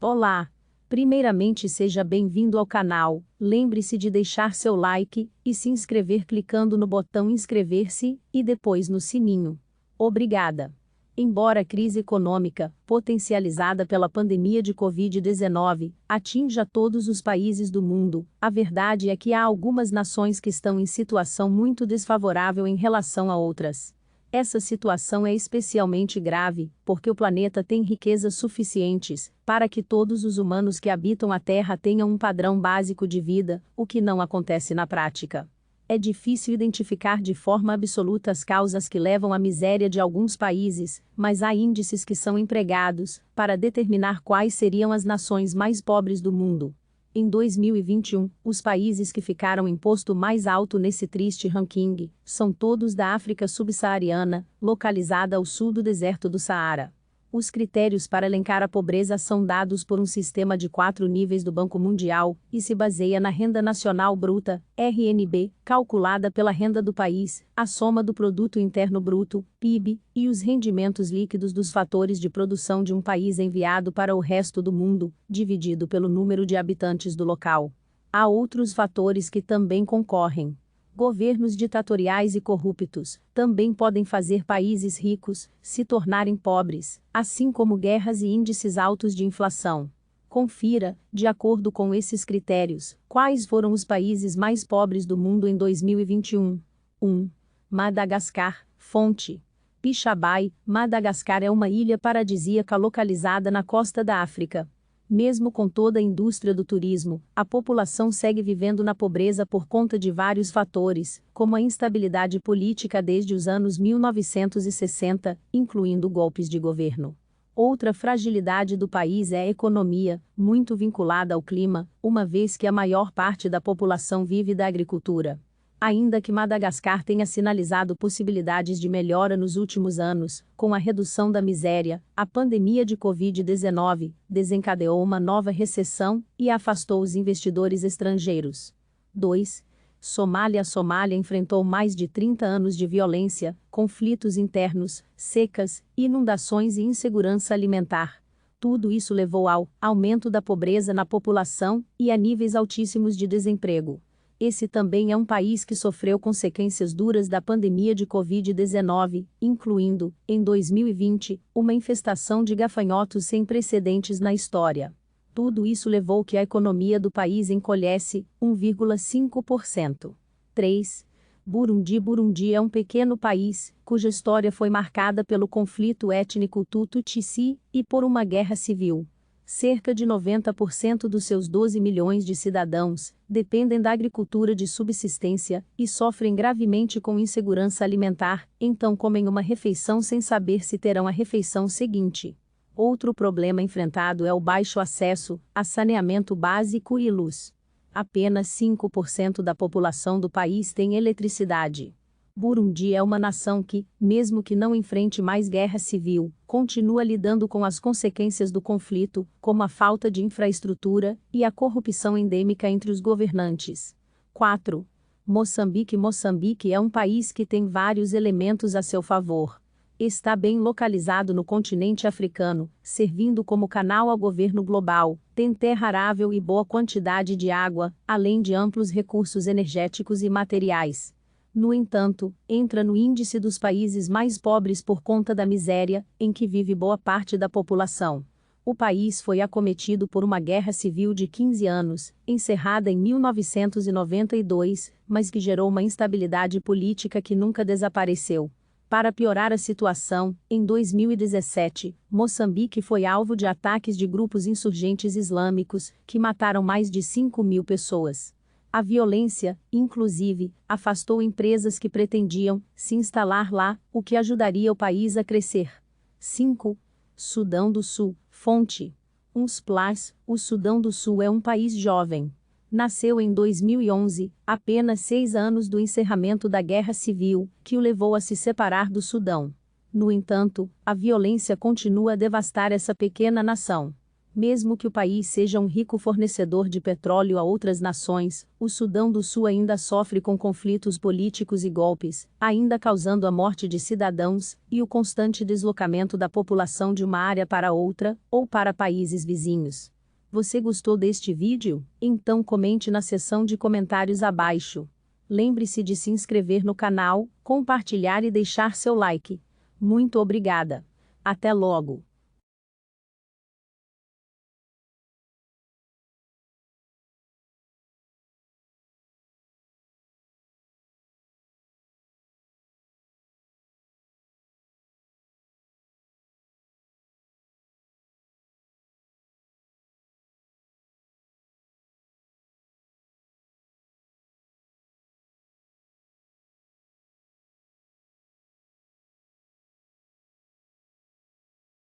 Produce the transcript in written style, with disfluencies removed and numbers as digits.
Olá! Primeiramente seja bem-vindo ao canal, lembre-se de deixar seu like e se inscrever clicando no botão inscrever-se e depois no sininho. Obrigada! Embora a crise econômica, potencializada pela pandemia de Covid-19, atinja todos os países do mundo, a verdade é que há algumas nações que estão em situação muito desfavorável em relação a outras. Essa situação é especialmente grave, porque o planeta tem riquezas suficientes para que todos os humanos que habitam a Terra tenham um padrão básico de vida, o que não acontece na prática. É difícil identificar de forma absoluta as causas que levam à miséria de alguns países, mas há índices que são empregados para determinar quais seriam as nações mais pobres do mundo. Em 2021, os países que ficaram em posto mais alto nesse triste ranking são todos da África subsaariana, localizada ao sul do deserto do Saara. Os critérios para elencar a pobreza são dados por um sistema de 4 níveis do Banco Mundial e se baseia na Renda Nacional Bruta, RNB, calculada pela renda do país, a soma do Produto Interno Bruto, PIB, e os rendimentos líquidos dos fatores de produção de um país enviado para o resto do mundo, dividido pelo número de habitantes do local. Há outros fatores que também concorrem. Governos ditatoriais e corruptos também podem fazer países ricos se tornarem pobres, assim como guerras e índices altos de inflação. Confira, de acordo com esses critérios, quais foram os países mais pobres do mundo em 2021. 1. Madagascar, fonte. Pichabay, Madagascar é uma ilha paradisíaca localizada na costa da África. Mesmo com toda a indústria do turismo, a população segue vivendo na pobreza por conta de vários fatores, como a instabilidade política desde os anos 1960, incluindo golpes de governo. Outra fragilidade do país é a economia, muito vinculada ao clima, uma vez que a maior parte da população vive da agricultura. Ainda que Madagascar tenha sinalizado possibilidades de melhora nos últimos anos, com a redução da miséria, a pandemia de Covid-19 desencadeou uma nova recessão e afastou os investidores estrangeiros. 2. Somália. A Somália enfrentou mais de 30 anos de violência, conflitos internos, secas, inundações e insegurança alimentar. Tudo isso levou ao aumento da pobreza na população e a níveis altíssimos de desemprego. Esse também é um país que sofreu consequências duras da pandemia de Covid-19, incluindo, em 2020, uma infestação de gafanhotos sem precedentes na história. Tudo isso levou que a economia do país encolhesse 1,5%. 3. Burundi. Burundi é um pequeno país, cuja história foi marcada pelo conflito étnico Tutu-Tutsi e por uma guerra civil. Cerca de 90% dos seus 12 milhões de cidadãos dependem da agricultura de subsistência e sofrem gravemente com insegurança alimentar, então comem uma refeição sem saber se terão a refeição seguinte. Outro problema enfrentado é o baixo acesso a saneamento básico e luz. Apenas 5% da população do país tem eletricidade. Burundi é uma nação que, mesmo que não enfrente mais guerra civil, continua lidando com as consequências do conflito, como a falta de infraestrutura e a corrupção endêmica entre os governantes. 4. Moçambique. Moçambique é um país que tem vários elementos a seu favor. Está bem localizado no continente africano, servindo como canal ao governo global, tem terra arável e boa quantidade de água, além de amplos recursos energéticos e materiais. No entanto, entra no índice dos países mais pobres por conta da miséria, em que vive boa parte da população. O país foi acometido por uma guerra civil de 15 anos, encerrada em 1992, mas que gerou uma instabilidade política que nunca desapareceu. Para piorar a situação, em 2017, Moçambique foi alvo de ataques de grupos insurgentes islâmicos, que mataram mais de 5.000 pessoas. A violência, inclusive, afastou empresas que pretendiam se instalar lá, o que ajudaria o país a crescer. 5. Sudão do Sul, fonte. UNSPLAS. O Sudão do Sul é um país jovem. Nasceu em 2011, apenas 6 anos do encerramento da Guerra Civil, que o levou a se separar do Sudão. No entanto, a violência continua a devastar essa pequena nação. Mesmo que o país seja um rico fornecedor de petróleo a outras nações, o Sudão do Sul ainda sofre com conflitos políticos e golpes, ainda causando a morte de cidadãos e o constante deslocamento da população de uma área para outra, ou para países vizinhos. Você gostou deste vídeo? Então comente na seção de comentários abaixo. Lembre-se de se inscrever no canal, compartilhar e deixar seu like. Muito obrigada. Até logo!